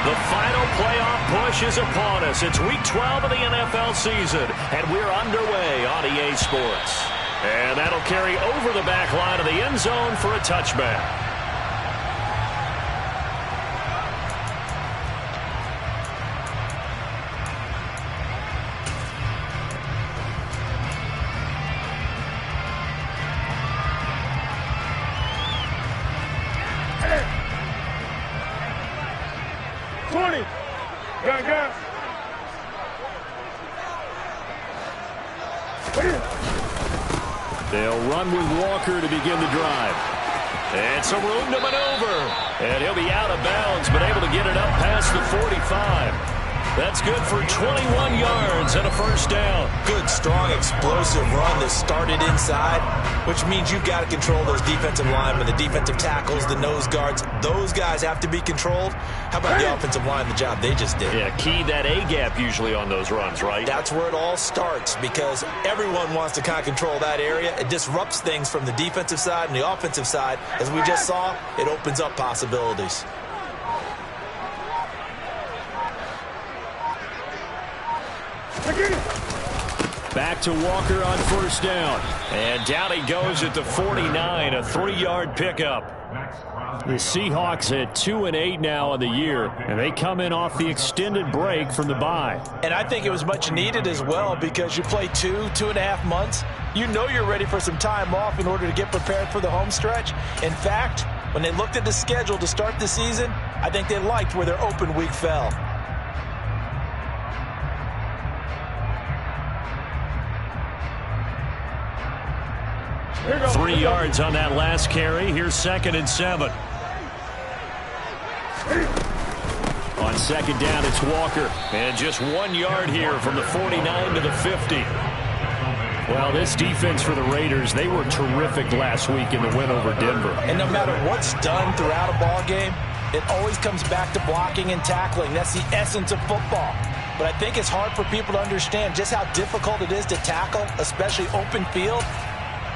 The final playoff push is upon us. It's Week 12 of the NFL season, and we're underway on EA Sports. And that'll carry over the back line of the end zone for a touchback. They'll run with Walker to begin the drive. And some room to maneuver. And he'll be out of bounds, but able to get it up past the 45. That's good for 21 yards and a first down. Good, strong, explosive run that started inside, which means you've got to control those defensive linemen, the defensive tackles, the nose guards. Those guys have to be controlled. How about the offensive line, the job they just did? Yeah, key that A-gap usually on those runs, right? That's where it all starts because everyone wants to kind of control that area. It disrupts things from the defensive side and the offensive side. As we just saw, it opens up possibilities. Back to Walker on first down. And down he goes at the 49, a 3-yard pickup. The Seahawks at 2-8 now on the year, and they come in off the extended break from the bye. And I think it was much needed as well because you play 2.5 months. You know you're ready for some time off in order to get prepared for the home stretch. In fact, when they looked at the schedule to start the season, I think they liked where their open week fell. 3 yards on that last carry. Here's 2nd and 7. On second down, it's Walker. And just 1 yard here from the 49 to the 50. Well, this defense for the Raiders, they were terrific last week in the win over Denver. And no matter what's done throughout a ball game, it always comes back to blocking and tackling. That's the essence of football. But I think it's hard for people to understand just how difficult it is to tackle, especially open field.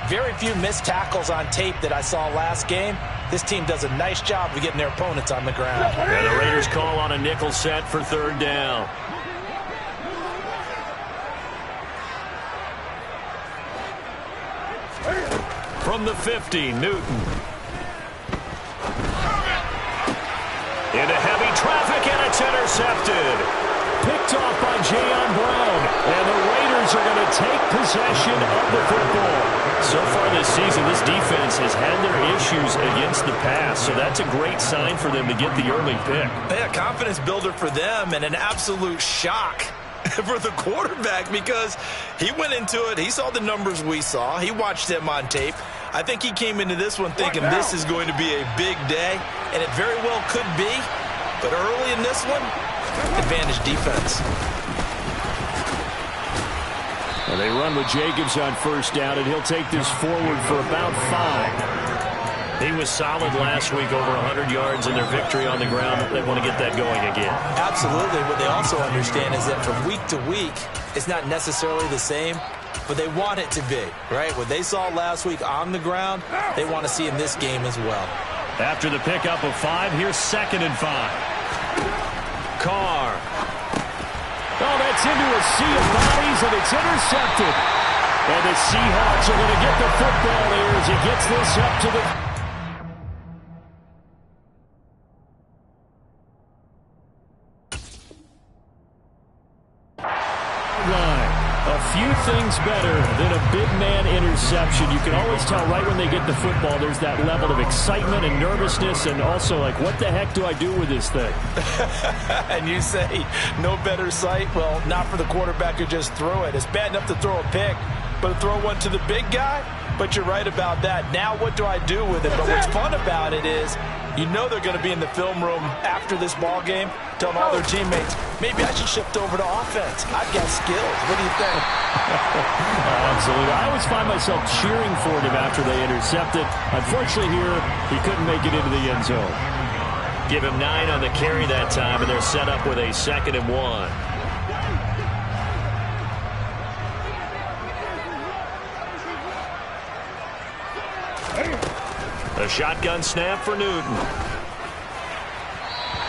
Very few missed tackles on tape that I saw last game. This team does a nice job of getting their opponents on the ground. And the Raiders call on a nickel set for 3rd down. From the 50, Newton. Into heavy traffic, and it's intercepted. Picked off by Jayon Brown. And the Raiders are going to take possession of the football. So far this season, this defense has had their issues against the pass, so that's a great sign for them to get the early pick. Yeah, confidence builder for them and an absolute shock for the quarterback because he went into it. He saw the numbers we saw. He watched them on tape. I think he came into this one thinking this is going to be a big day, and it very well could be. But early in this one, advantage defense. Well, they run with Jacobs on first down, and he'll take this forward for about 5. He was solid last week, over 100 yards in their victory on the ground. They want to get that going again. Absolutely. What they also understand is that from week to week, it's not necessarily the same, but they want it to be, right? What they saw last week on the ground, they want to see in this game as well. After the pickup of 5, here's 2nd and 5. Carr. Oh, that's into a sea of bodies, and it's intercepted. And the Seahawks are going to get the football here as he gets this up to the... A few things better than a big man interception. You can always tell right when they get the football, there's that level of excitement and nervousness, and also like, what the heck do I do with this thing? And you say, no better sight? Well, not for the quarterback who just threw it. It's bad enough to throw a pick, but to throw one to the big guy? But you're right about that. Now what do I do with it? But what's fun about it is, you know they're going to be in the film room after this ball game, telling all their teammates, maybe I should shift over to offense. I've got skills. What do you think? Absolutely. I always find myself cheering for him after they intercept it. Unfortunately here, he couldn't make it into the end zone. Give him 9 on the carry that time, and they're set up with a 2nd and 1. A shotgun snap for Newton.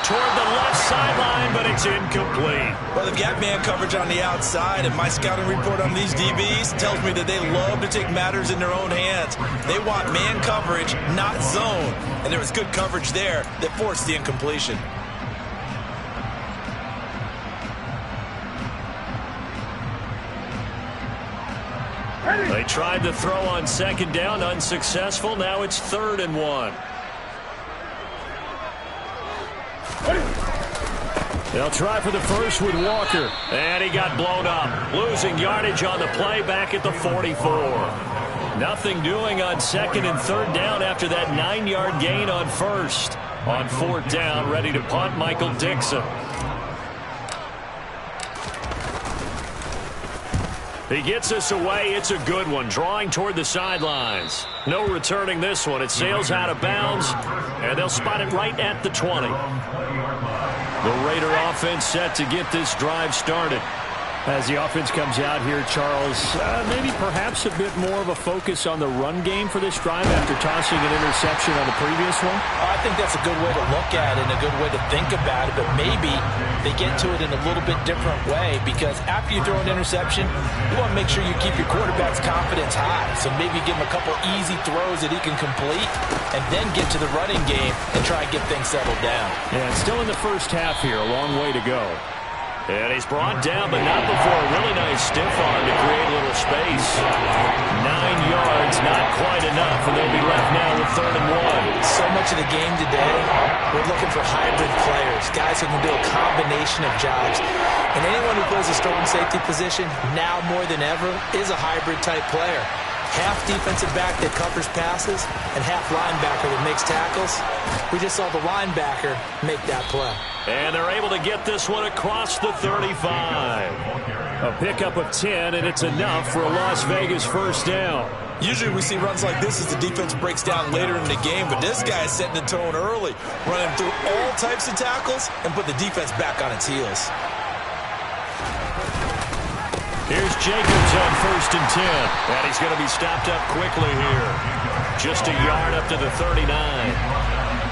toward the left sideline, but it's incomplete. Well, they've got man coverage on the outside, and my scouting report on these DBs tells me that they love to take matters in their own hands. They want man coverage, not zone. And there was good coverage there that forced the incompletion. They tried to throw on second down, unsuccessful. Now it's 3rd and 1. They'll try for the first with Walker. And he got blown up. Losing yardage on the play back at the 44. Nothing doing on 2nd and 3rd down after that 9-yard gain on 1st. On 4th down, ready to punt, Michael Dixon. He gets us away. It's a good one. Drawing toward the sidelines. No returning this one. It sails out of bounds, and they'll spot it right at the 20. The Raider offense set to get this drive started. As the offense comes out here, Charles, maybe perhaps a bit more of a focus on the run game for this drive after tossing an interception on the previous one? I think that's a good way to look at it and a good way to think about it, but maybe they get to it in a little bit different way, because after you throw an interception, you want to make sure you keep your quarterback's confidence high. So maybe give him a couple easy throws that he can complete and then get to the running game and try and get things settled down. Yeah, it's still in the first half here. A long way to go. And he's brought down, but not before a really nice stiff arm to create a little space. 9 yards, not quite enough, and they'll be left now with 3rd and 1. So much of the game today, we're looking for hybrid players, guys who can do a combination of jobs. And anyone who plays a strong safety position, now more than ever, is a hybrid-type player. Half defensive back that covers passes and half linebacker that makes tackles. We just saw the linebacker make that play. And they're able to get this one across the 35. A pickup of 10, and it's enough for a Las Vegas first down. Usually we see runs like this as the defense breaks down later in the game, but this guy is setting the tone early, running through all types of tackles and put the defense back on its heels. Here's Jacobs on 1st and 10. And he's going to be stopped up quickly here. Just a yard up to the 39.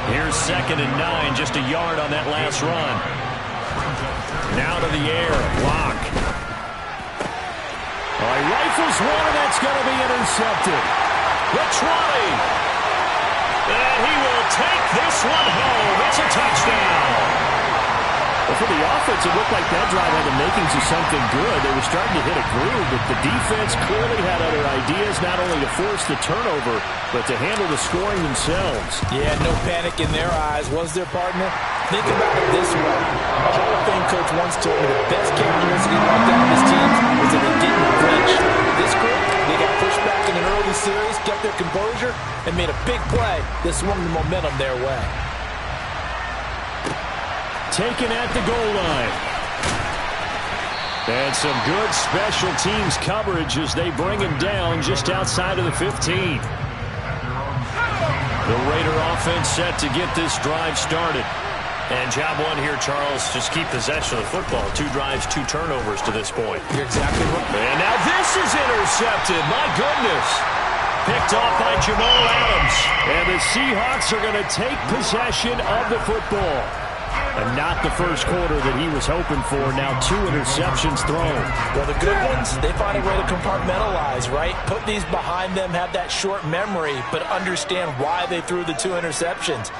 Here's 2nd and 9. Just a yard on that last run. Now to the air. Block. He rifles one, and that's going to be intercepted. The 20. And he will take this one home. It's a touchdown. Well, for the offense, it looked like that drive had the makings of something good. They were starting to hit a groove, but the defense clearly had other ideas, not only to force the turnover, but to handle the scoring themselves. Yeah, no panic in their eyes. Was their partner? Think about it this way. A Hall of Fame coach once told me the best characteristic he liked out of his team was that they didn't flinch. This group, they got pushed back in an early series, kept their composure, and made a big play that swung the momentum their way. Taken at the goal line. And some good special teams coverage as they bring him down just outside of the 15. The Raider offense set to get this drive started. And job one here, Charles, just keep possession of the football. 2 drives, 2 turnovers to this point. You're exactly right. And now this is intercepted. My goodness. Picked off by Jamal Adams. And the Seahawks are going to take possession of the football. And not the first quarter that he was hoping for. Now 2 interceptions thrown. Well, the good ones, they find a way to compartmentalize, right? Put these behind them, have that short memory, but understand why they threw the 2 interceptions.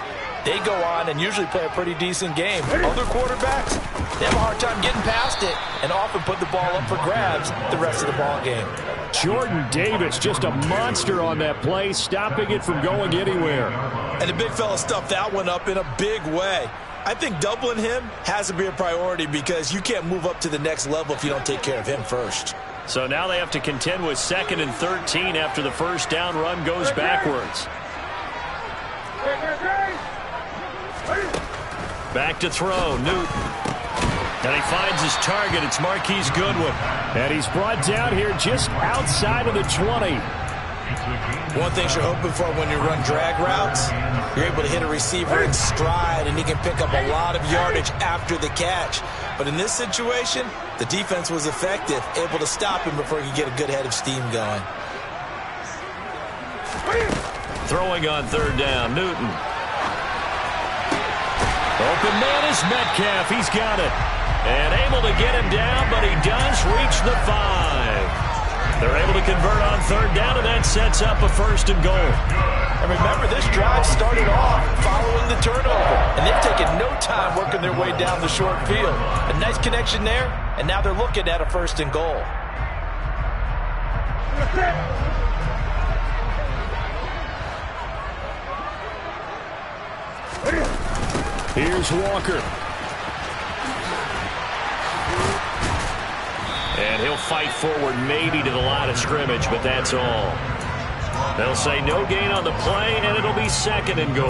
They go on and usually play a pretty decent game. Other quarterbacks, they have a hard time getting past it and often put the ball up for grabs the rest of the ball game. Jordan Davis, just a monster on that play, stopping it from going anywhere. And the big fella stuffed that one up in a big way. I think doubling him has to be a priority because you can't move up to the next level if you don't take care of him first. So now they have to contend with 2nd and 13 after the first down run goes backwards. Back to throw, Newton. And he finds his target. It's Marquise Goodwin. And he's brought down here just outside of the 20. One thing you're hoping for when you run drag routes, you're able to hit a receiver in stride, and he can pick up a lot of yardage after the catch. But in this situation, the defense was effective, able to stop him before he could get a good head of steam going. Throwing on 3rd down, Newton. Open man is Metcalf. He's got it. And able to get him down, but he does reach the 5. They're able to convert on third down, and that sets up a 1st and goal. And remember, this drive started off following the turnover, and they've taken no time working their way down the short field. A nice connection there, and now they're looking at a 1st and goal. Here's Walker. And he'll fight forward maybe to the line of scrimmage, but that's all. They'll say no gain on the play, and it'll be 2nd and goal.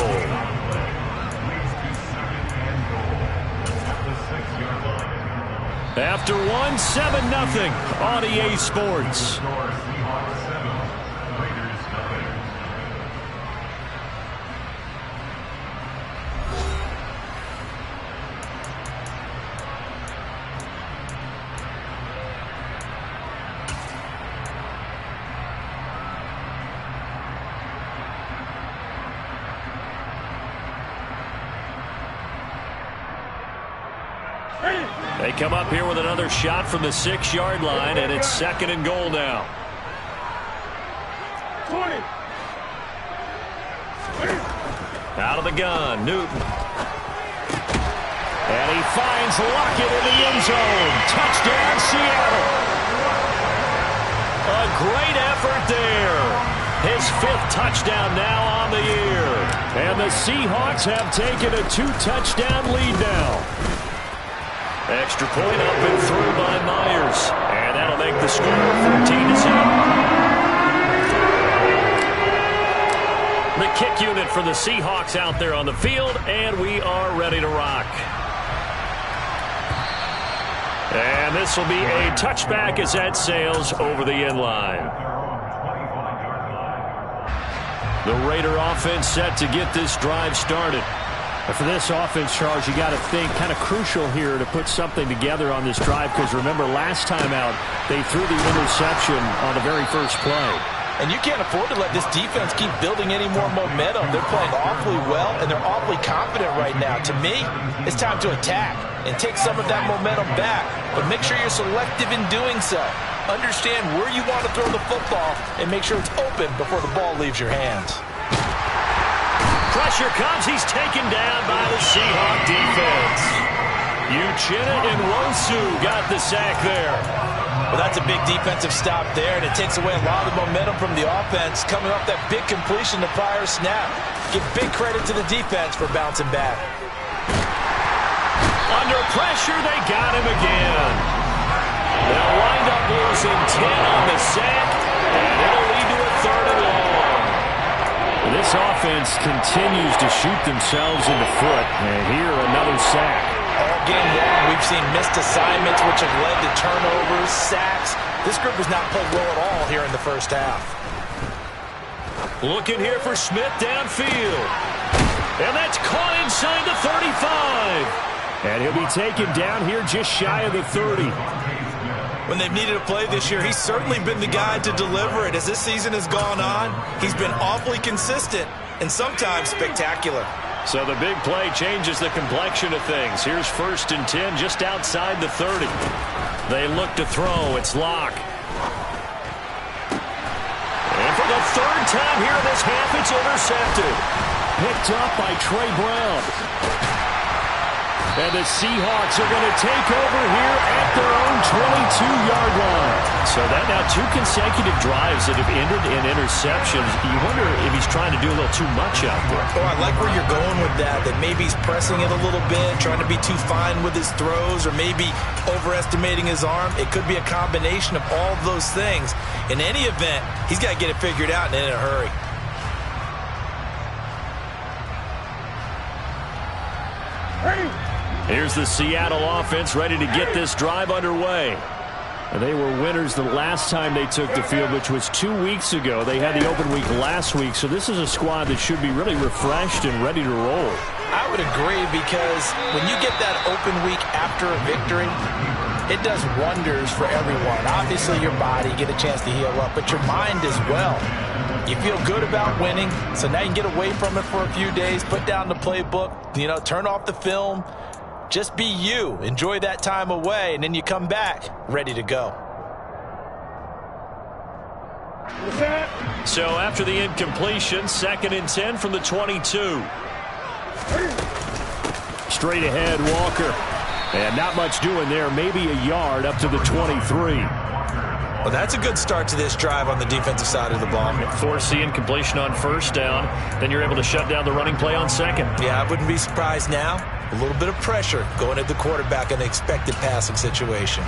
After 1, 7-0 on EA Sports. They come up here with another shot from the 6-yard line, and it's 2nd and goal now. 20. Out of the gun, Newton. And he finds Lockett in the end zone. Touchdown, Seattle. A great effort there. His 5th touchdown now on the year. And the Seahawks have taken a 2-touchdown lead now. Extra point up and through by Myers. And that'll make the score 14-7. The kick unit for the Seahawks out there on the field, and we are ready to rock. And this will be a touchback as that sails over the end line. The Raider offense set to get this drive started. For this offense, Charles, you got to think kind of crucial here to put something together on this drive, because remember last time out they threw the interception on the very first play. And you can't afford to let this defense keep building any more momentum. They're playing awfully well, and they're awfully confident right now. To me, it's time to attack and take some of that momentum back, but make sure you're selective in doing so. Understand where you want to throw the football and make sure it's open before the ball leaves your hands. Pressure comes. He's taken down by the Seahawk defense. Uchenna and Wosu got the sack there. Well, that's a big defensive stop there, and it takes away a lot of the momentum from the offense coming off that big completion the prior snap. Give big credit to the defense for bouncing back. Under pressure, they got him again. They'll wind up losing 10 on the sack, and it'll lead to a 3rd and long. This offense continues to shoot themselves in the foot, and here another sack. All game long, we've seen missed assignments, which have led to turnovers, sacks. This group has not played well at all here in the first half. Looking here for Smith downfield. And that's caught inside the 35. And he'll be taken down here just shy of the 30. When they've needed a play this year, he's certainly been the guy to deliver it. As this season has gone on, he's been awfully consistent and sometimes spectacular. So the big play changes the complexion of things. Here's 1st and 10 just outside the 30. They look to throw. It's Locke. And for the 3rd time here in this half, it's intercepted. Picked up by Trey Brown. And the Seahawks are going to take over here at their own 22-yard line. So that now 2 consecutive drives that have ended in interceptions. You wonder if he's trying to do a little too much out there. Oh, I like where you're going with that maybe he's pressing it a little bit, trying to be too fine with his throws, or maybe overestimating his arm. It could be a combination of all of those things. In any event, he's got to get it figured out and in a hurry. Here's the Seattle offense ready to get this drive underway. And they were winners the last time they took the field, which was 2 weeks ago. They had the open week last week, so this is a squad that should be really refreshed and ready to roll. I would agree, because when you get that open week after a victory, it does wonders for everyone. Obviously, your body, get a chance to heal up, but your mind as well. You feel good about winning, so now you can get away from it for a few days, put down the playbook, turn off the film. Just be you. Enjoy that time away, and then you come back ready to go. So after the incompletion, 2nd and 10 from the 22. Straight ahead, Walker. And not much doing there. Maybe a yard up to the 23. Well, that's a good start to this drive on the defensive side of the ball. Force the incompletion on 1st down. Then you're able to shut down the running play on 2nd. Yeah, I wouldn't be surprised now. A little bit of pressure going at the quarterback in an expected passing situation.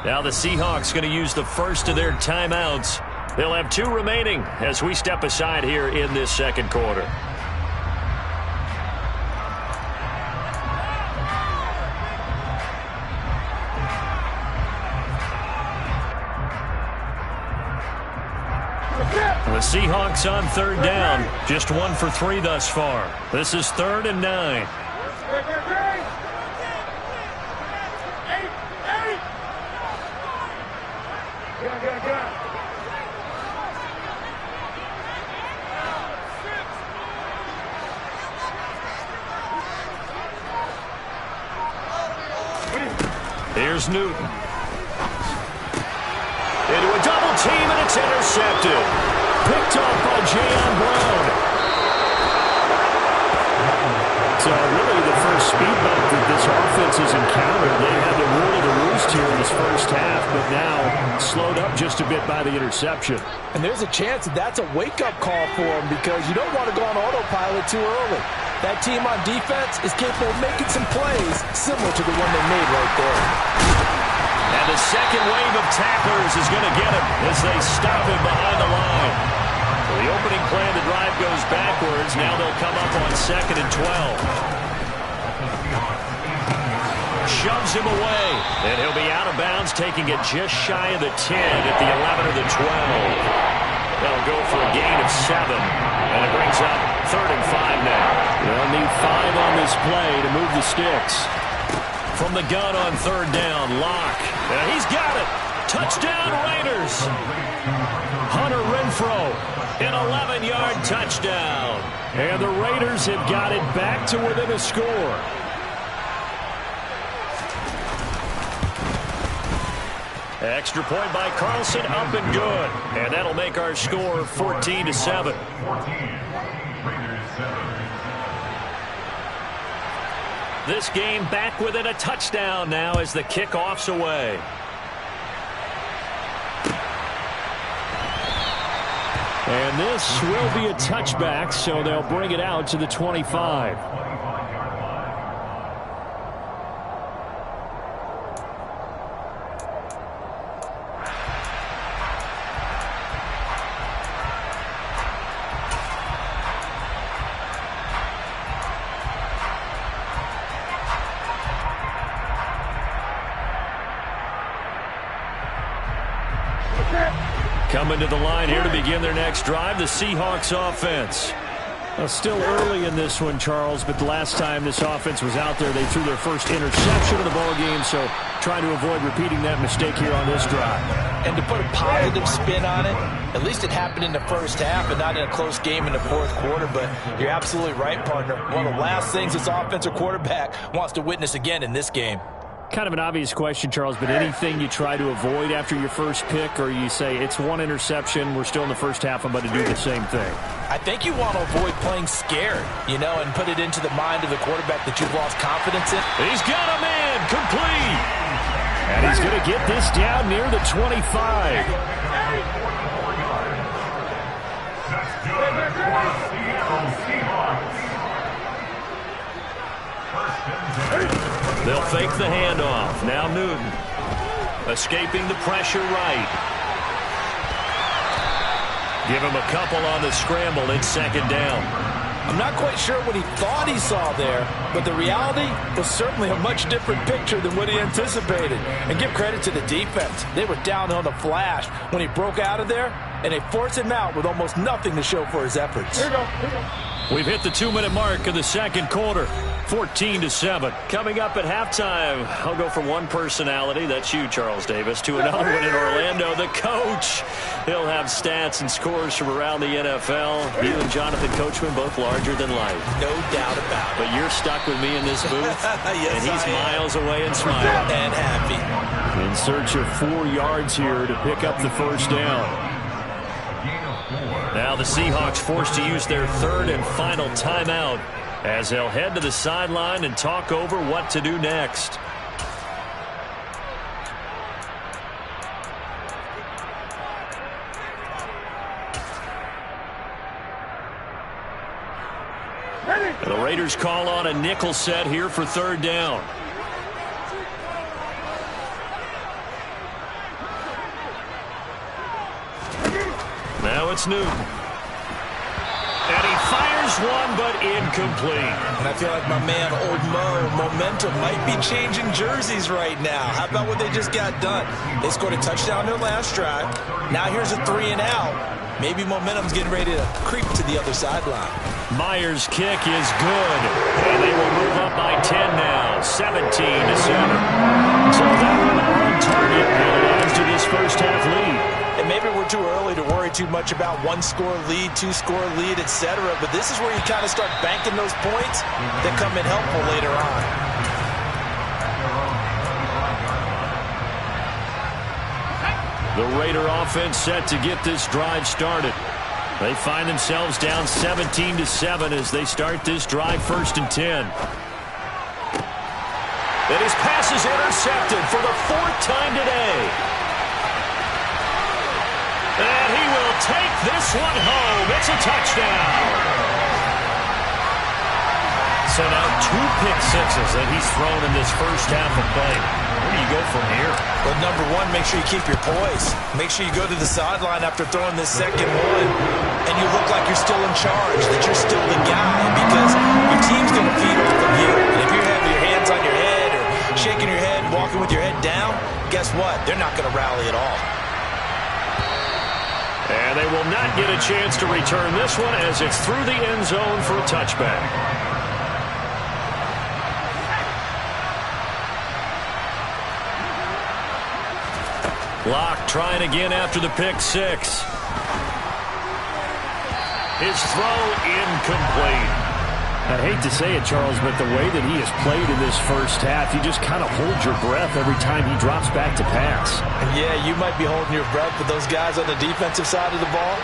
Now the Seahawks going to use the first of their timeouts. They'll have 2 remaining as we step aside here in this 2nd quarter. The Seahawks on 3rd down. Just 1 for 3 thus far. This is 3rd and 9. Here's Newton. Into a double team, and it's intercepted. Picked off by Jayon Brown. So really the first speed bump that this offense has encountered. They had the rule of the roost here in this first half, but now slowed up just a bit by the interception. And there's a chance that that's a wake-up call for them because you don't want to go on autopilot too early. That team on defense is capable of making some plays similar to the one they made right there. And the second wave of tacklers is going to get him as they stop him behind the line. So the opening play of the drive goes backwards. Now they'll come up on 2nd and 12. Shoves him away. And he'll be out of bounds, taking it just shy of the 10 at the 11 or the 12. They'll go for a gain of 7. And it brings up 3rd and 5 now. They'll need 5 on this play to move the sticks. From the gun on 3rd down, Locke. And he's got it. Touchdown, Raiders. Hunter Renfrow, an 11-yard touchdown. And the Raiders have got it back to within a score. Extra point by Carlson, up and good. And that'll make our score 14-7. This game back within a touchdown now as the kickoff's away. And this will be a touchback, so they'll bring it out to the 25. Coming to the line here to begin their next drive, the Seahawks offense. Well, still early in this one, Charles, but the last time this offense was out there, they threw their first interception of the ball game, so trying to avoid repeating that mistake here on this drive. And to put a positive spin on it, at least it happened in the first half and not in a close game in the 4th quarter, but you're absolutely right, partner. One of the last things this offensive quarterback wants to witness again in this game. Kind of an obvious question, Charles, but anything you try to avoid after your first pick, or you say it's 1 interception, we're still in the first half, I'm about to do the same thing? I think you want to avoid playing scared, and put it into the mind of the quarterback that you've lost confidence in. He's got a man, complete. And he's going to get this down near the 25. They'll fake the handoff. Now Newton escaping the pressure right. Give him a couple on the scramble. It's 2nd down. I'm not quite sure what he thought he saw there, but the reality was certainly a much different picture than what he anticipated. And give credit to the defense. They were down on the flash when he broke out of there, and they forced him out with almost nothing to show for his efforts. Here we go. We've hit the 2-minute mark of the second quarter. 14-7. Coming up at halftime, I'll go from one personality, that's you, Charles Davis, to another one in Orlando, the coach. He'll have stats and scores from around the NFL. You and Jonathan Coachman, both larger than life. No doubt about it. But you're stuck with me in this booth, yes, and he's miles away and smiling. And happy. In search of 4 yards here to pick up the first down. Now the Seahawks forced to use their third and final timeout as they'll head to the sideline and talk over what to do next. The Raiders call on a nickel set here for third down. Now it's Newton. And he fires one, but incomplete. And I feel like my man, Old Mo, momentum might be changing jerseys right now. How about what they just got done? They scored a touchdown their last drive. Now here's a 3 and out. Maybe momentum's getting ready to creep to the other sideline. Myers' kick is good. And they will move up by 10 now, 17-7. So that one on target, and it adds to this first half lead. And maybe we're too early to worry too much about 1-score lead, 2-score lead, etc. But this is where you kind of start banking those points that come in helpful later on. The Raider offense set to get this drive started. They find themselves down 17-7 as they start this drive, 1st and 10. And his pass is intercepted for the 4th time today. And he will take this one home. It's a touchdown. So now 2 pick sixes that he's thrown in this first half of play. Where do you go from here? Well, number one, make sure you keep your poise. Make sure you go to the sideline after throwing this second one, and you look like you're still in charge, that you're still the guy, because your team's going to feed off of you. And if you're having your hands on your head or shaking your head, walking with your head down, guess what? They're not going to rally at all. And they will not get a chance to return this one as it's through the end zone for a touchback. Locke trying again after the pick six. His throw incomplete. I hate to say it, Charles, but the way that he has played in this first half, you just kind of hold your breath every time he drops back to pass. Yeah, you might be holding your breath, but those guys on the defensive side of the ball,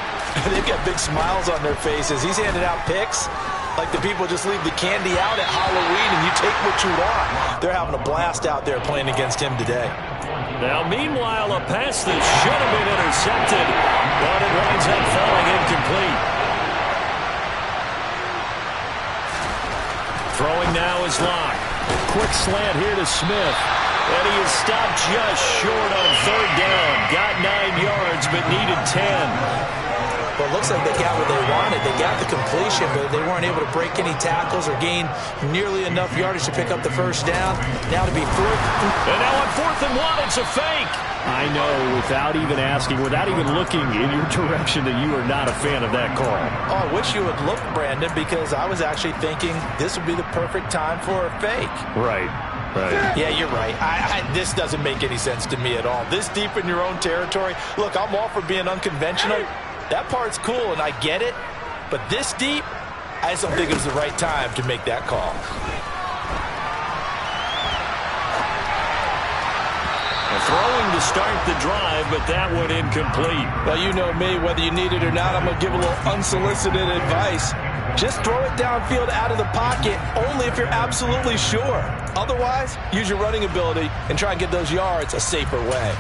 they've got big smiles on their faces. He's handing out picks like the people just leave the candy out at Halloween and you take what you want. They're having a blast out there playing against him today. Now, meanwhile, a pass that should have been intercepted, but it winds up falling incomplete. Throwing now is Locke. Quick slant here to Smith. And he is stopped just short on third down. Got 9 yards, but needed 10. Well, it looks like they got what they wanted. They got the completion, but they weren't able to break any tackles or gain nearly enough yardage to pick up the first down. Now to be 4th. And now on 4th and 1, it's a fake. I know, without even asking, without even looking in your direction, that you are not a fan of that call. Oh, I wish you would look, Brandon, because I was actually thinking this would be the perfect time for a fake. Right. Yeah, you're right. This doesn't make any sense to me at all. This deep in your own territory. Look, I'm all for being unconventional. That part's cool, and I get it. But this deep, I just don't think it was the right time to make that call. Throwing to start the drive, but that one incomplete. Well, you know me. Whether you need it or not, I'm going to give a little unsolicited advice. Just throw it downfield out of the pocket, only if you're absolutely sure. Otherwise, use your running ability and try and get those yards a safer way.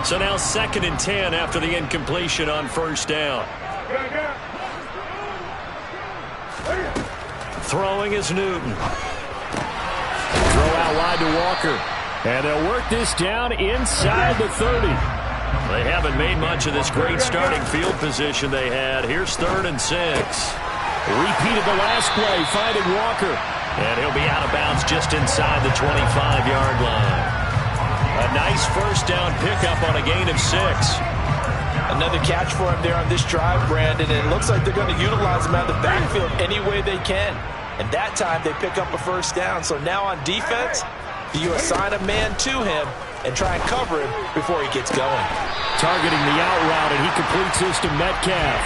So now 2nd and 10 after the incompletion on first down. Throwing is Newton. Throw out wide to Walker. And they'll work this down inside the 30. They haven't made much of this great starting field position they had. Here's 3rd and 6. Repeated the last play, finding Walker. And he'll be out of bounds just inside the 25-yard line. A nice first down pickup on a gain of 6. Another catch for him there on this drive, Brandon. And it looks like they're going to utilize him out of the backfield any way they can. And that time they pick up a first down. So now on defense, do you assign a man to him and try and cover him before he gets going? Targeting the out route, and he completes this to Metcalf.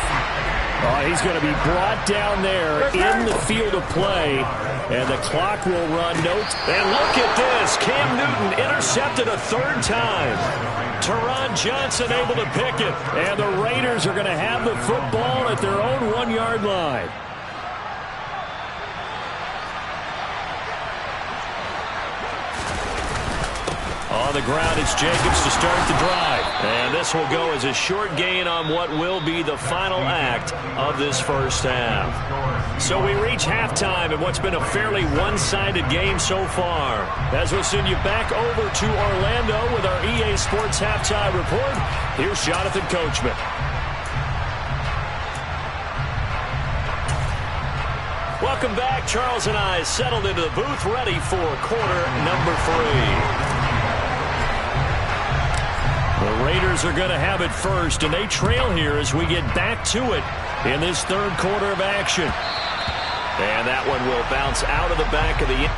He's going to be brought down there in the field of play, and the clock will run. And look at this. Cam Newton intercepted a 3rd time. Teron Johnson able to pick it. And the Raiders are going to have the football at their own 1-yard line. On the ground, it's Jacobs to start the drive. And this will go as a short gain on what will be the final act of this first half. So we reach halftime in what's been a fairly one-sided game so far. As we'll send you back over to Orlando with our EA Sports Halftime Report, here's Jonathan Coachman. Welcome back. Charles and I settled into the booth ready for quarter number 3. The Raiders are going to have it first, and they trail here as we get back to it in this 3rd quarter of action. And that one will bounce out of the back of the...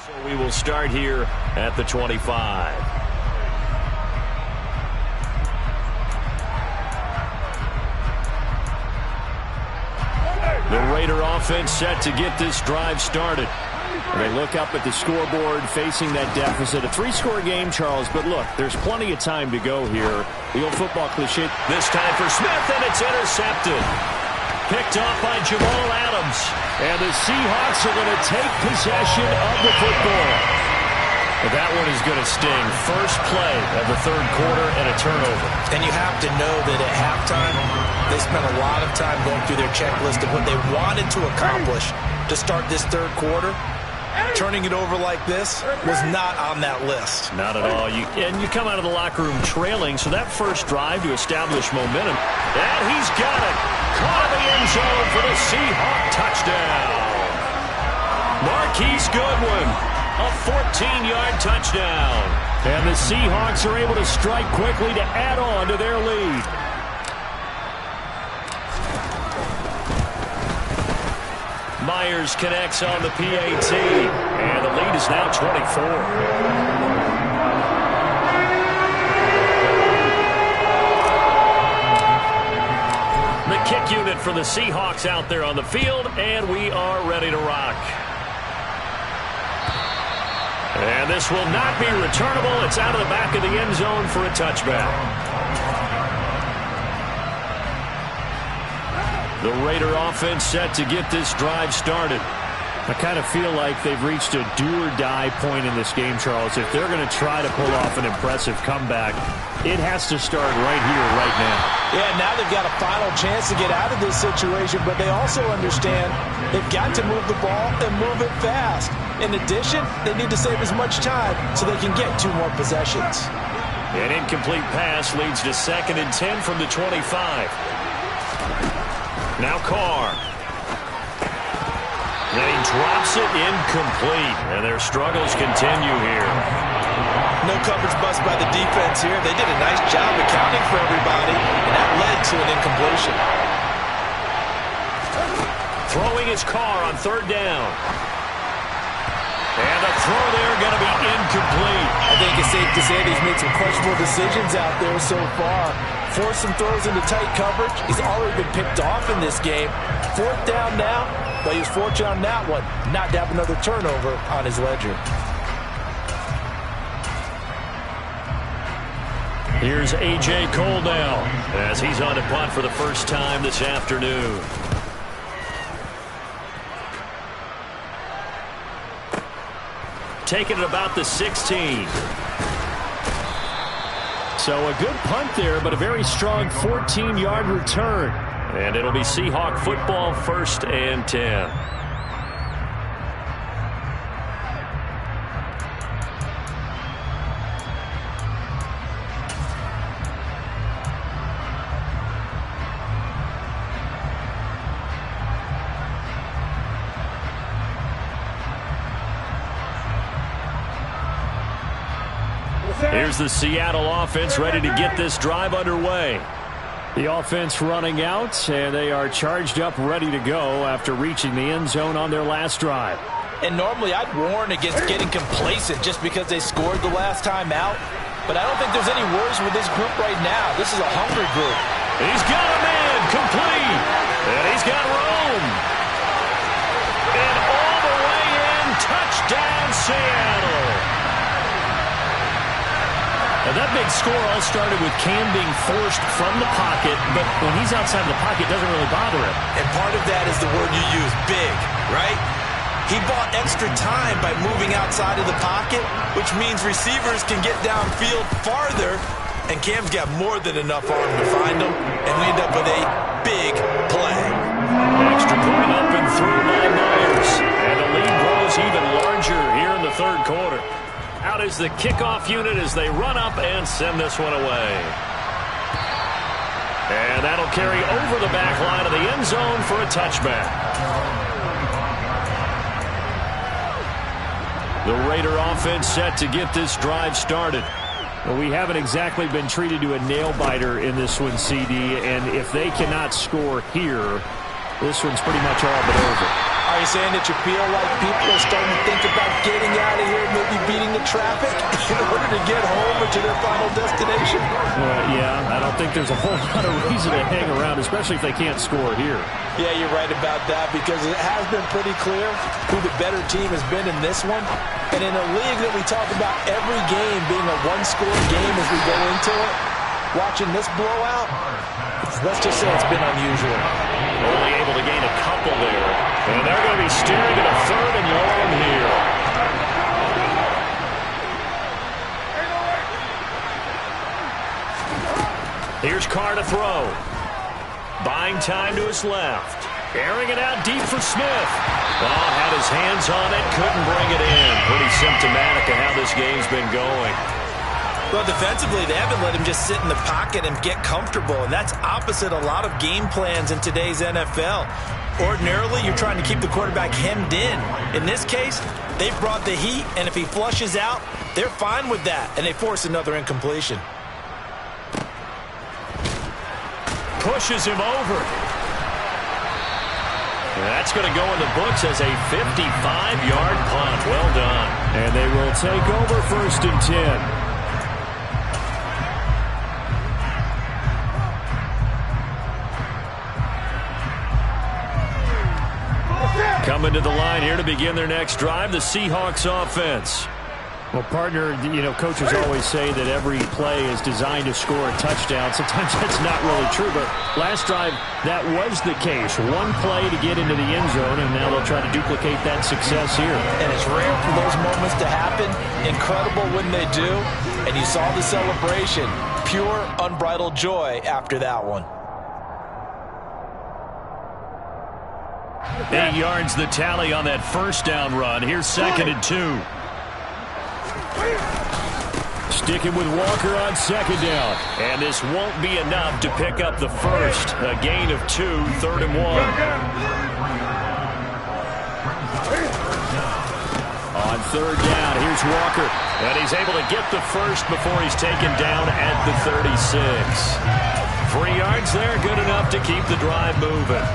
So we will start here at the 25. The Raider offense set to get this drive started. And they look up at the scoreboard facing that deficit. A 3-score game, Charles, but look, there's plenty of time to go here. The old football cliche. This time for Smith, and it's intercepted. Picked off by Jamal Adams. And the Seahawks are going to take possession of the football. But that one is going to sting. First play of the 3rd quarter and a turnover. And you have to know that at halftime, they spent a lot of time going through their checklist of what they wanted to accomplish to start this 3rd quarter. Turning it over like this was not on that list. Not at all. And you come out of the locker room trailing, so that first drive to establish momentum. And he's got it. Caught in the end zone for the Seahawk touchdown. Marquise Goodwin, a 14-yard touchdown. And the Seahawks are able to strike quickly to add on to their lead. Myers connects on the PAT, and the lead is now 24. The kick unit for the Seahawks out there on the field, and we are ready to rock. And this will not be returnable. It's out of the back of the end zone for a touchback. The Raider offense set to get this drive started. I kind of feel like they've reached a do-or-die point in this game, Charles. If they're going to try to pull off an impressive comeback, it has to start right here, right now. Yeah, now they've got a final chance to get out of this situation, but they also understand they've got to move the ball and move it fast. In addition, they need to save as much time so they can get 2 more possessions. An incomplete pass leads to 2nd and 10 from the 25. Now Carr. And he drops it incomplete. And their struggles continue here. No coverage bust by the defense here. They did a nice job accounting for everybody, and that led to an incompletion. Throwing his Carr on 3rd down. And the throw there going to be incomplete. I think it's safe to say they've made some questionable decisions out there so far. force some throws into tight coverage. He's already been picked off in this game. 4th down now, but he was fortunate on that one not to have another turnover on his ledger. Here's A.J. Cole now as he's on to punt for the first time this afternoon. Taking it about the 16. So a good punt there, but a very strong 14-yard return. And it'll be Seahawk football, 1st and 10. Here's the Seattle offense ready to get this drive underway. The offense running out, and they are charged up, ready to go after reaching the end zone on their last drive. And normally I'd warn against getting complacent just because they scored the last time out. But I don't think there's any worries with this group right now. This is a hungry group. He's got a man complete. And he's got Rome. And all the way in, touchdown Seattle. Now that big score all started with Cam being forced from the pocket, but when he's outside of the pocket, it doesn't really bother him. And part of that is the word you use, big, right? He bought extra time by moving outside of the pocket, which means receivers can get downfield farther, and Cam's got more than enough arm to find him, and we end up with a big play. Extra point up and through by Myers, and the lead grows even larger here in the 3rd quarter. Out is the kickoff unit as they run up and send this one away. And that'll carry over the back line of the end zone for a touchback. The Raider offense set to get this drive started. Well, we haven't exactly been treated to a nail-biter in this one, CD, and if they cannot score here, this one's pretty much all but over. Are you saying that you feel like people are starting to think about getting out of here, maybe beating the traffic in order to get home or to their final destination? Yeah, I don't think there's a whole lot of reason to hang around, especially if they can't score here. Yeah, you're right about that because it has been pretty clear who the better team has been in this one. And in a league that we talk about every game being a one-score game as we go into it, watching this blowout, let's just say it's been unusual. Only able to gain a couple there. And they're going to be steering at a 3rd and long here. Here's Carr to throw. Buying time to his left. Airing it out deep for Smith. Oh, had his hands on it, couldn't bring it in. Pretty symptomatic of how this game's been going. Well, defensively, they haven't let him just sit in the pocket and get comfortable, and that's opposite a lot of game plans in today's NFL. Ordinarily, you're trying to keep the quarterback hemmed in. In this case, they've brought the heat, and if he flushes out, they're fine with that, and they force another incompletion. Pushes him over. That's going to go in the books as a 55-yard punt. Well done. And they will take over 1st and 10. Coming to the line here to begin their next drive, the Seahawks offense. Well, partner, you know, coaches always say that every play is designed to score a touchdown. Sometimes that's not really true, but last drive, that was the case. One play to get into the end zone, and now they'll try to duplicate that success here. And it's rare for those moments to happen. Incredible when they do. And you saw the celebration. Pure, unbridled joy after that one. 8 yards the tally on that 1st down run. Here's 2nd and 2. Sticking with Walker on 2nd down. And this won't be enough to pick up the first. A gain of 2, 3rd and 1. On 3rd down, here's Walker. And he's able to get the first before he's taken down at the 36. 3 yards there, good enough to keep the drive moving.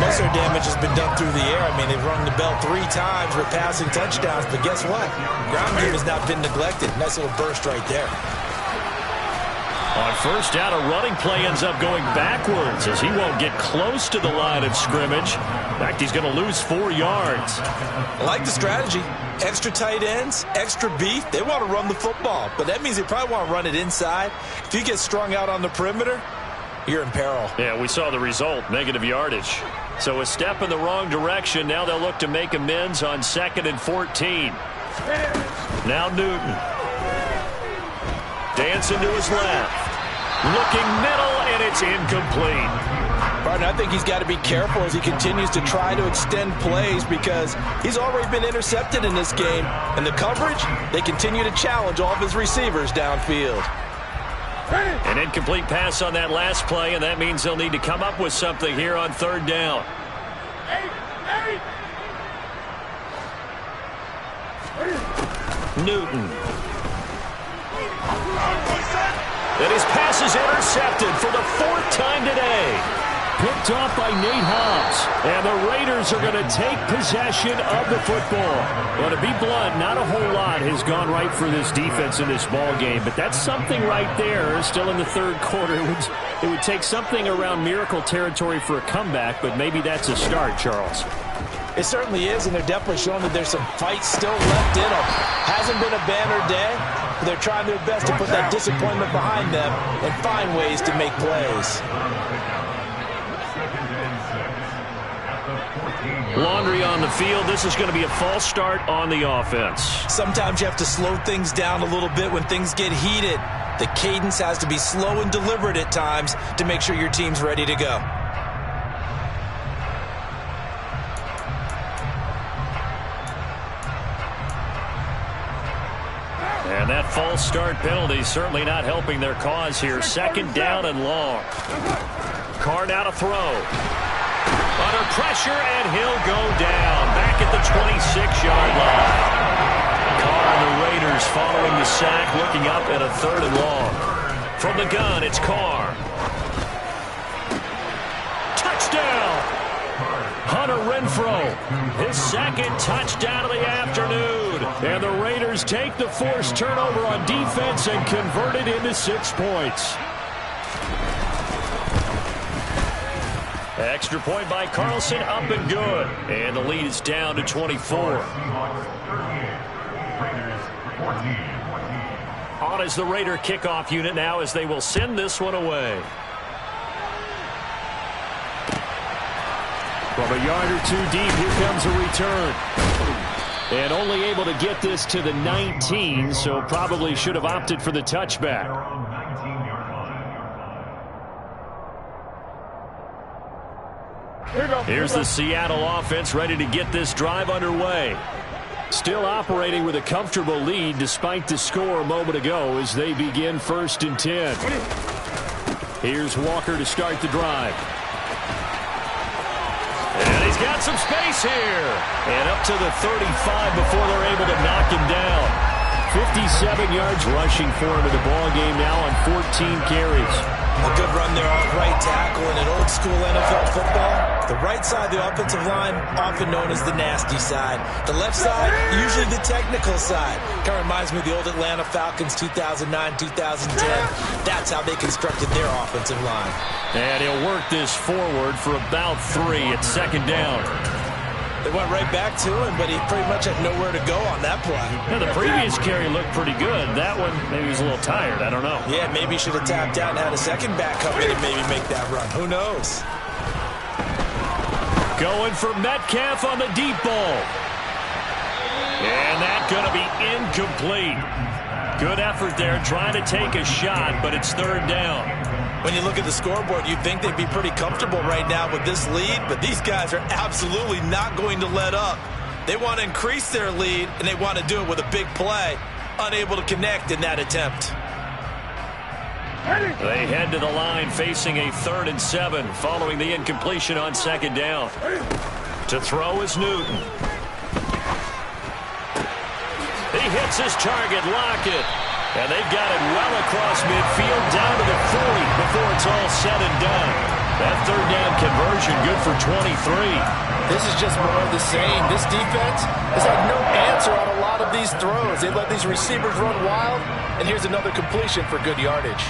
Most of their damage has been done through the air. I mean, they've rung the bell 3 times with passing touchdowns, but guess what? Ground game has not been neglected. Nice little burst right there. On first down, a running play ends up going backwards as he won't get close to the line of scrimmage. In fact, he's going to lose 4 yards. I like the strategy. Extra tight ends, extra beef. They want to run the football, but that means they probably want to run it inside. If you get strung out on the perimeter, you're in peril. Yeah, we saw the result, negative yardage. So a step in the wrong direction. Now they'll look to make amends on 2nd and 14. Now Newton. Dancing to his left. Looking middle, and it's incomplete. Partner, I think he's got to be careful as he continues to try to extend plays because he's already been intercepted in this game. And the coverage, they continue to challenge all of his receivers downfield. An incomplete pass on that last play, and that means they'll need to come up with something here on 3rd down. Newton. And his pass is intercepted for the 4th time today. Picked off by Nate Hobbs. And the Raiders are going to take possession of the football. Well, to be blunt, not a whole lot has gone right for this defense in this ball game, but that's something right there. Still in the 3rd quarter. It would take something around miracle territory for a comeback, but maybe that's a start, Charles. It certainly is, and they're definitely showing that there's some fight still left in them. Hasn't been a banner day, but they're trying their best to put that disappointment behind them and find ways to make plays. Laundry on the field. This is going to be a false start on the offense. Sometimes you have to slow things down a little bit when things get heated. The cadence has to be slow and deliberate at times to make sure your team's ready to go. And that false start penalty certainly not helping their cause here. 2nd down and long. Carr now to throw. Under pressure, and he'll go down. Back at the 26-yard line. Carr and the Raiders following the sack, looking up at a 3rd and long. From the gun, it's Carr. Touchdown! Hunter Renfrow, his 2nd touchdown of the afternoon. And the Raiders take the forced turnover on defense and convert it into 6 points. Extra point by Carlson, up and good. And the lead is down to 24. On is the Raider kickoff unit now as they will send this one away. From a yard or 2 deep, here comes a return. And only able to get this to the 19, so probably should have opted for the touchback. Here's the Seattle offense ready to get this drive underway. Still operating with a comfortable lead despite the score a moment ago as they begin 1st and 10. Here's Walker to start the drive. And he's got some space here. And up to the 35 before they're able to knock him down. 57 yards rushing for him in the ball game now on 14 carries. A good run there off right tackle in an old-school NFL football. The right side of the offensive line, often known as the nasty side. The left side, usually the technical side. Kind of reminds me of the old Atlanta Falcons 2009, 2010. That's how they constructed their offensive line. And he'll work this forward for about 3 at 2nd down. They went right back to him, but he pretty much had nowhere to go on that play. Yeah, the previous carry looked pretty good. That one, maybe he was a little tired. I don't know. Yeah, maybe he should have tapped out and had a second back come in and maybe make that run. Who knows? Going for Metcalf on the deep ball. And that's going to be incomplete. Good effort there trying to take a shot, but it's 3rd down. When you look at the scoreboard, you'd think they'd be pretty comfortable right now with this lead, but these guys are absolutely not going to let up. They want to increase their lead, and they want to do it with a big play. Unable to connect in that attempt. They head to the line facing a 3rd and 7 following the incompletion on 2nd down. To throw is Newton. He hits his target, Lockett. And they've got it well across midfield down to the 40 before it's all said and done. That 3rd down conversion good for 23. This is just more of the same. This defense has had no answer on a lot of these throws. They let these receivers run wild, and here's another completion for good yardage.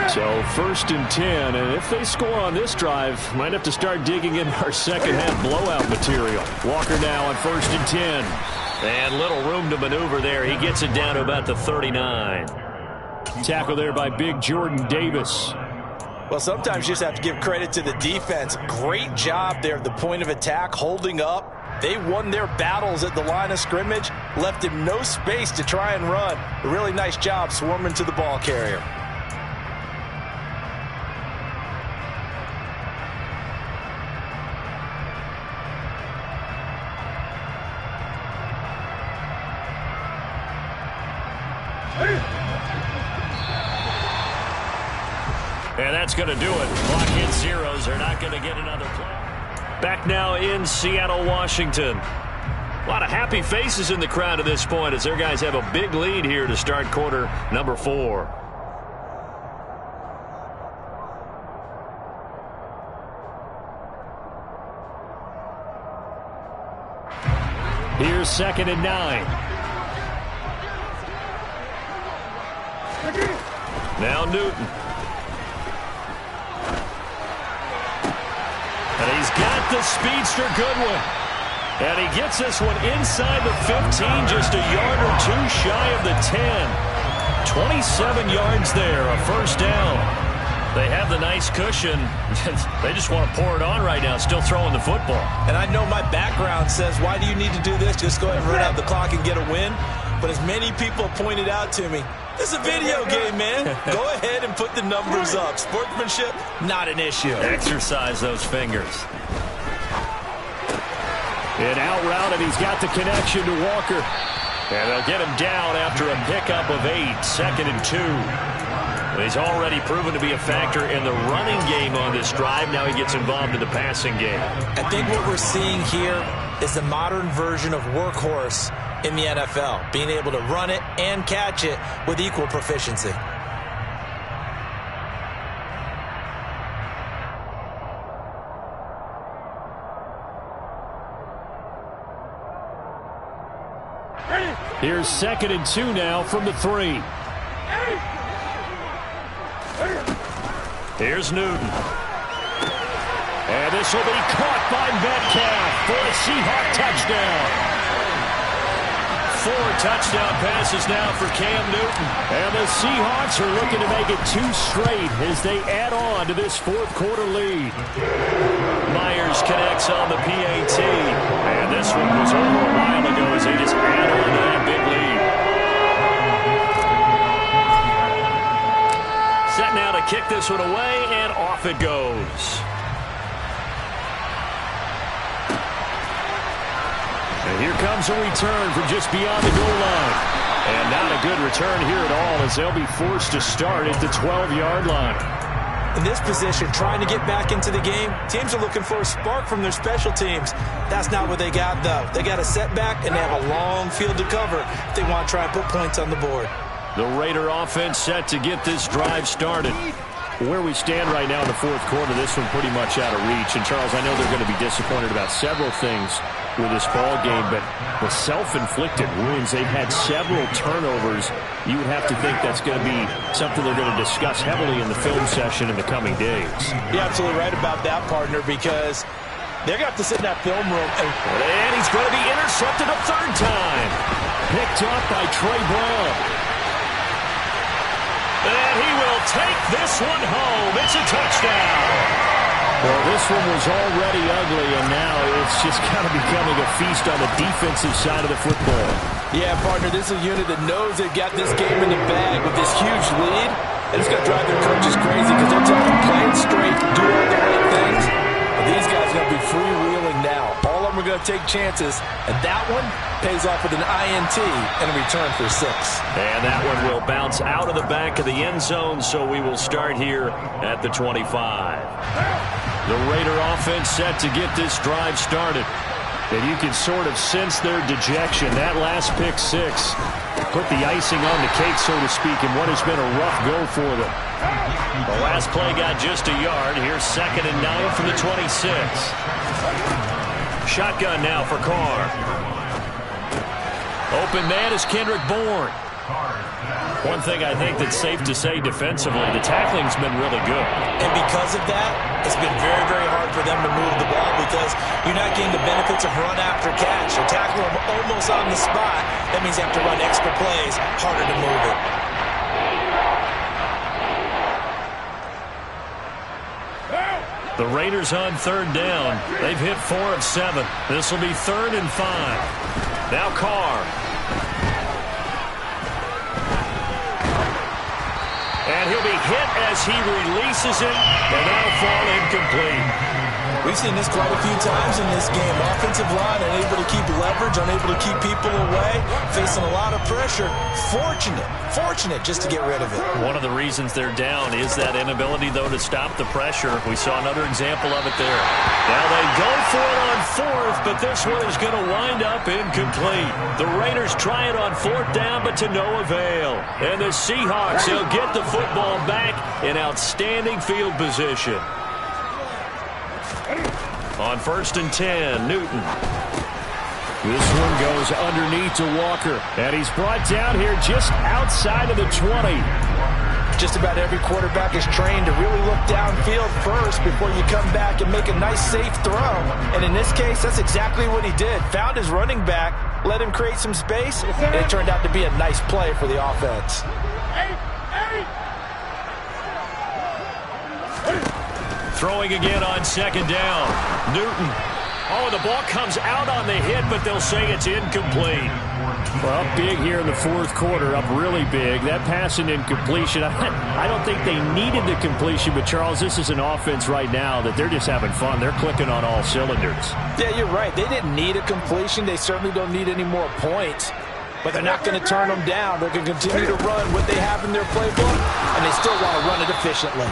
So 1st and 10, and if they score on this drive, might have to start digging in our second half blowout material. Walker now on 1st and 10. And little room to maneuver there. He gets it down to about the 39. Tackle there by big Jordan Davis. Well, sometimes you just have to give credit to the defense. Great job there at the point of attack, holding up. They won their battles at the line of scrimmage, left him no space to try and run. A really nice job swarming to the ball carrier. And that's going to do it. Clock hits zeros. They're not going to get another play. Back now in Seattle, Washington. A lot of happy faces in the crowd at this point as their guys have a big lead here to start quarter number 4. Here's 2nd and 9. Now Newton. And he's got the speedster Goodwin. And he gets this one inside the 15, just a yard or two shy of the 10. 27 yards there, a 1st down. They have the nice cushion. They just want to pour it on right now, still throwing the football. And I know my background says, why do you need to do this? Just go ahead and run out the clock and get a win. But as many people pointed out to me, this is a video game, man. Go ahead and put the numbers up. Sportsmanship, not an issue. Exercise those fingers. An out route, and he's got the connection to Walker. And they'll get him down after a pickup of 8, 2nd and 2. He's already proven to be a factor in the running game on this drive. Now he gets involved in the passing game. I think what we're seeing here is the modern version of workhorse in the NFL, being able to run it and catch it with equal proficiency. Here's 2nd and 2 now from the 3. Here's Newton. And this will be caught by Metcalf for a Seahawks touchdown. 4 touchdown passes now for Cam Newton. And the Seahawks are looking to make it 2 straight as they add on to this 4th quarter lead. Myers connects on the PAT. And this one was over a while ago as they just add on to that big lead. Set now to kick this one away, and off it goes. And here comes a return from just beyond the goal line. And not a good return here at all as they'll be forced to start at the 12-yard line. In this position, trying to get back into the game, teams are looking for a spark from their special teams. That's not what they got, though. They got a setback, and they have a long field to cover if they want to try and put points on the board. The Raider offense set to get this drive started. Where we stand right now in the 4th quarter, this one pretty much out of reach. And, Charles, I know they're going to be disappointed about several things with this ball game, but the self-inflicted wounds, they've had several turnovers. You would have to think that's going to be something they're going to discuss heavily in the film session in the coming days. You're absolutely right about that, partner, because they're going to have to sit in that film room. And he's going to be intercepted a 3rd time. Picked up by Trey Brown. And he will take this one home. It's a touchdown. Well, this one was already ugly, and now it's just kind of becoming a feast on the defensive side of the football. Yeah, partner, this is a unit that knows they've got this game in the bag with this huge lead, and it's going to drive their coaches crazy because they're telling them play it straight, do all the right things. But these guys are going to be freewheeling now. All of them are going to take chances, and that one pays off with an INT and a return for 6. And that one will bounce out of the back of the end zone, so we will start here at the 25. The Raider offense set to get this drive started. And you can sort of sense their dejection. That last pick 6 put the icing on the cake, so to speak, in what has been a rough go for them. The last play got just a yard. Here's 2nd and 9 from the 26. Shotgun now for Carr. Open man is Kendrick Bourne. One thing I think that's safe to say defensively, the tackling's been really good. And because of that, it's been very, very hard for them to move the ball because you're not getting the benefits of run after catch. You're tackling them almost on the spot. That means you have to run extra plays, harder to move it. The Raiders on third down. They've hit 4 of 7. This will be 3rd and 5. Now Carr. And he'll be hit as he releases it, and that'll fall incomplete. We've seen this quite a few times in this game. Offensive line unable to keep leverage, unable to keep people away, facing a lot of pressure. Fortunate just to get rid of it. One of the reasons they're down is that inability, though, to stop the pressure. We saw another example of it there. Now they go for it on 4th, but this one is going to wind up incomplete. The Raiders try it on 4th down, but to no avail. And the Seahawks, they'll get the football back in outstanding field position. On 1st and 10, Newton. This one goes underneath to Walker. And he's brought down here just outside of the 20. Just about every quarterback is trained to really look downfield first before you come back and make a nice, safe throw. And in this case, that's exactly what he did. Found his running back, let him create some space, and it turned out to be a nice play for the offense. Throwing again on 2nd down. Newton. Oh, the ball comes out on the hit, but they'll say it's incomplete. Well, up big here in the 4th quarter, up really big. That pass and incompletion, I don't think they needed the completion, but Charles, this is an offense right now that they're just having fun. They're clicking on all cylinders. Yeah, you're right. They didn't need a completion. They certainly don't need any more points. But they're not going to turn them down. They're going to continue to run what they have in their playbook, and they still want to run it efficiently.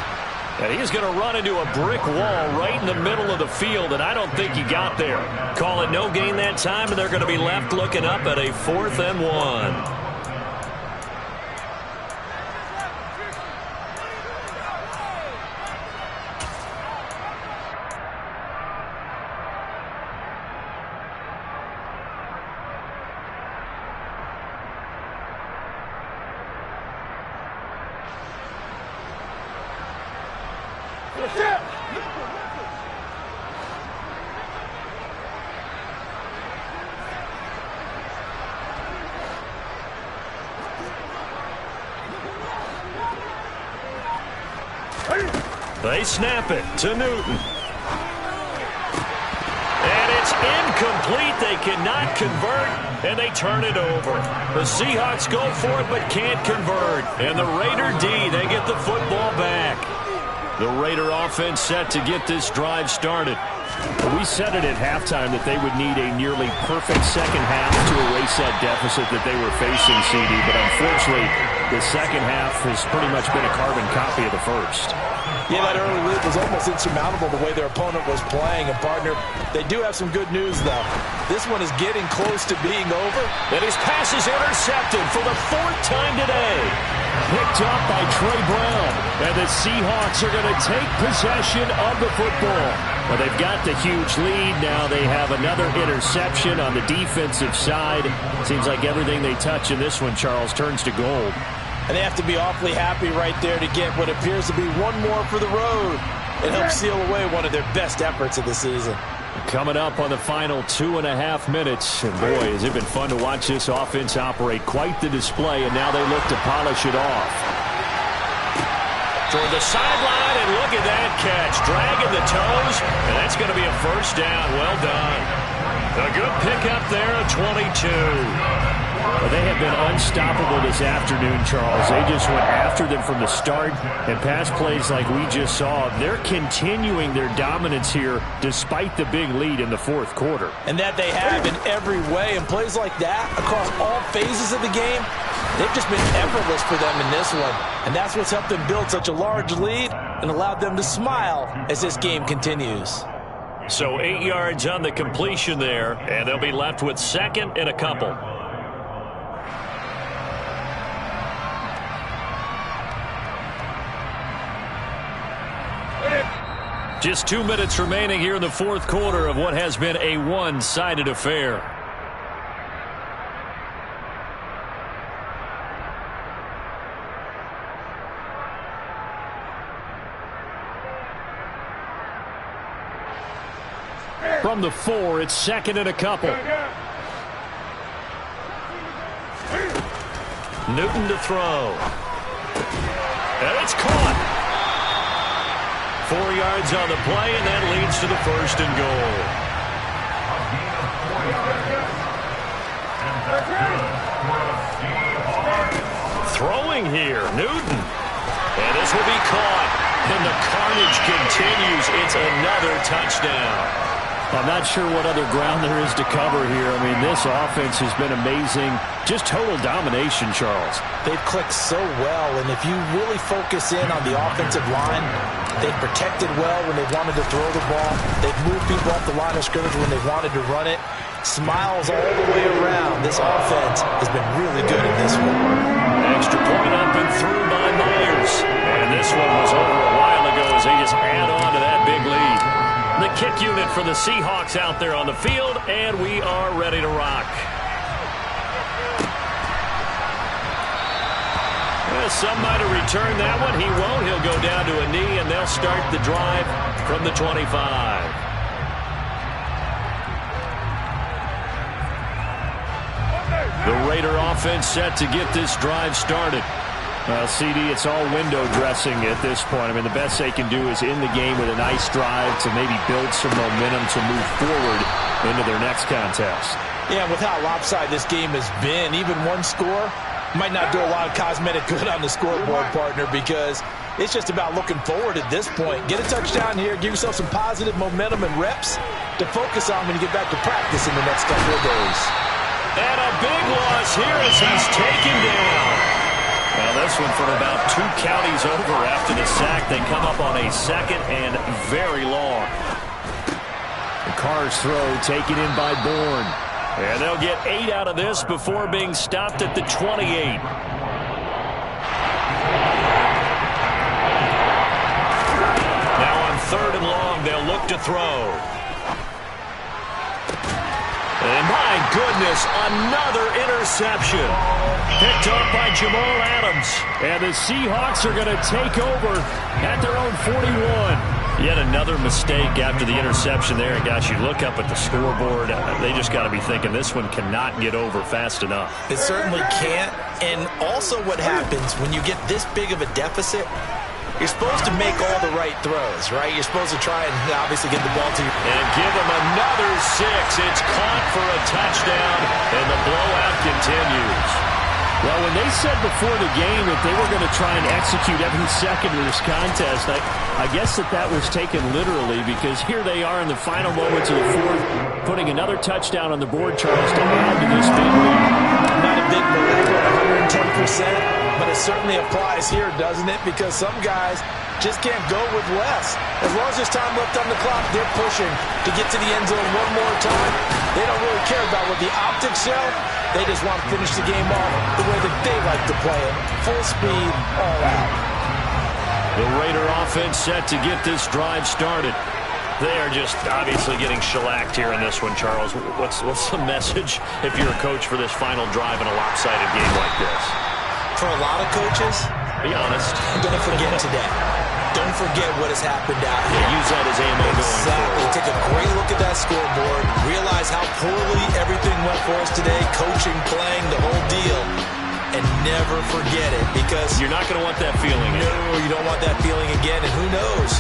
And he's going to run into a brick wall right in the middle of the field, and I don't think he got there. Call it no gain that time, and they're going to be left looking up at a 4th and 1. They snap it to Newton. And it's incomplete. They cannot convert, and they turn it over. The Seahawks go for it but can't convert. And the Raider D, they get the football back. The Raider offense set to get this drive started. We said it at halftime that they would need a nearly perfect second half to erase that deficit that they were facing, CD. But unfortunately, the second half has pretty much been a carbon copy of the first. Yeah, that early lead was almost insurmountable the way their opponent was playing. And, partner, they do have some good news, though. This one is getting close to being over. And his pass is intercepted for the 4th time today. Picked up by Trey Brown. And the Seahawks are going to take possession of the football. Well, they've got the huge lead. Now they have another interception on the defensive side. Seems like everything they touch in this one, Charles, turns to gold. And they have to be awfully happy right there to get what appears to be one more for the road. It helps seal away one of their best efforts of the season. Coming up on the final 2.5 minutes. And boy, has it been fun to watch this offense operate. Quite the display, and now they look to polish it off. Toward the sideline, and look at that catch. Dragging the toes, and that's going to be a 1st down. Well done. A good pickup there at 22. Well, they have been unstoppable this afternoon, Charles. They just went after them from the start, and pass plays like we just saw. They're continuing their dominance here despite the big lead in the 4th quarter. And that they have in every way. And plays like that across all phases of the game, they've just been effortless for them in this one. And that's what's helped them build such a large lead and allowed them to smile as this game continues. So 8 yards on the completion there, and they'll be left with 2nd and a couple. Just 2 minutes remaining here in the 4th quarter of what has been a one-sided affair. from the 4. It's second and a couple. Newton to throw. And it's caught. 4 yards on the play, and that leads to the first and goal. Throwing here, Newton. And this will be caught. And the carnage continues. It's another touchdown. I'm not sure what other ground there is to cover here. I mean, this offense has been amazing. Just total domination, Charles. They've clicked so well, and if you really focus in on the offensive line, they've protected well when they've wanted to throw the ball. They've moved people off the line of scrimmage when they've wanted to run it. Smiles all the way around. This offense has been really good in this one. Extra point up and through by Myers. And this one was over a while ago as they just add on to that big lead. The kick unit for the Seahawks out there on the field, and we are ready to rock. Well, some might have returned that one. He won't. He'll go down to a knee, and they'll start the drive from the 25. The Raider offense set to get this drive started. CD, it's all window dressing at this point. I mean, the best they can do is in the game with a nice drive to maybe build some momentum to move forward into their next contest. Yeah, with how lopsided this game has been, even one score might not do a lot of cosmetic good on the scoreboard, partner, because it's just about looking forward at this point. Get a touchdown here, give yourself some positive momentum and reps to focus on when you get back to practice in the next couple of days. And a big loss here as he's taken down. Well, this one from about 2 counties over after the sack. They come up on a second and very long. The Carr's throw taken in by Bourne. And they'll get 8 out of this before being stopped at the 28. Now on 3rd and long, they'll look to throw. And my goodness, another interception. Picked up by Jamal Adams. And the Seahawks are going to take over at their own 41. Yet another mistake after the interception there. And gosh, you look up at the scoreboard, they just got to be thinking this one cannot get over fast enough. It certainly can't. And also what happens when you get this big of a deficit, you're supposed to make all the right throws, right? You're supposed to try and obviously get the ball to you. And give them another 6. It's caught for a touchdown, and the blowout continues. Well, when they said before the game that they were going to try and execute every second of this contest, I guess that was taken literally, because here they are in the final moments of the 4th, putting another touchdown on the board, Charles, to add to this big lead. Not a big miracle at 110%, but it certainly applies here, doesn't it? Because some guys just can't go with less. As long as there's time left on the clock, they're pushing to get to the end zone one more time. They don't really care about what the optics show. They just want to finish the game off the way that they like to play it. Full speed, all out. The Raider offense set to get this drive started. They are just obviously getting shellacked here in this one, Charles. What's the message if you're a coach for this final drive in a lopsided game like this? For a lot of coaches, be honest, don't forget today. Don't forget what has happened out here. Use that as ammo going forward. Take a great look at that scoreboard. Realize how poorly everything went for us today. Coaching, playing, the whole deal. And never forget it, because you're not going to want that feeling. No, you don't want that feeling again. And who knows?